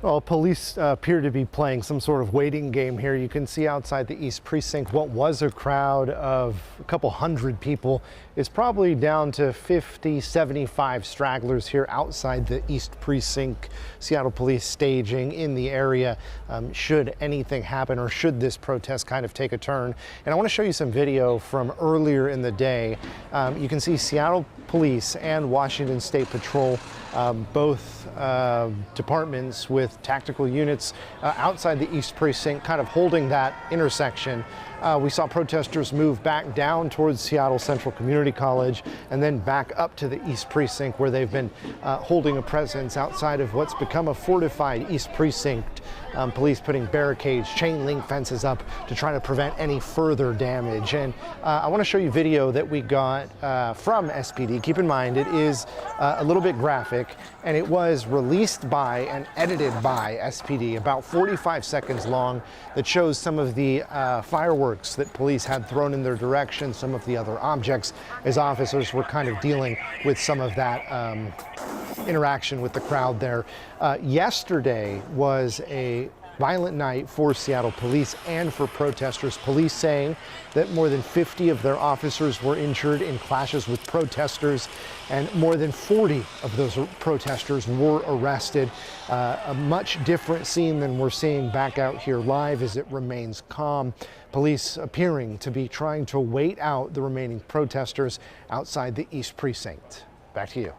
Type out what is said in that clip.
Well, police appear to be playing some sort of waiting game here. You can see outside the East Precinct what was a crowd of a couple hundred people is probably down to 50, 75 stragglers here outside the East Precinct. Seattle police staging in the area should anything happen or should this protest kind of take a turn. And I want to show you some video from earlier in the day. You can see Seattle police and Washington State Patrol, both departments with tactical units outside the East Precinct, kind of holding that intersection. We saw protesters move back down towards Seattle Central Community College and then back up to the East Precinct, where they've been holding a presence outside of what's become a fortified East Precinct. Police putting barricades, chain link fences up to try to prevent any further damage. And I want to show you video that we got from SPD. Keep in mind, it is a little bit graphic, and it was released by and edited by SPD, about 45 seconds long, that shows some of the fireworks that police had thrown in their direction, some of the other objects, as officers were kind of dealing with some of that interaction with the crowd there. Yesterday was a violent night for Seattle police and for protesters. Police saying that more than 50 of their officers were injured in clashes with protesters, and more than 40 of those protesters were arrested. A much different scene than we're seeing back out here live, as it remains calm. Police appearing to be trying to wait out the remaining protesters outside the East Precinct. Back to you.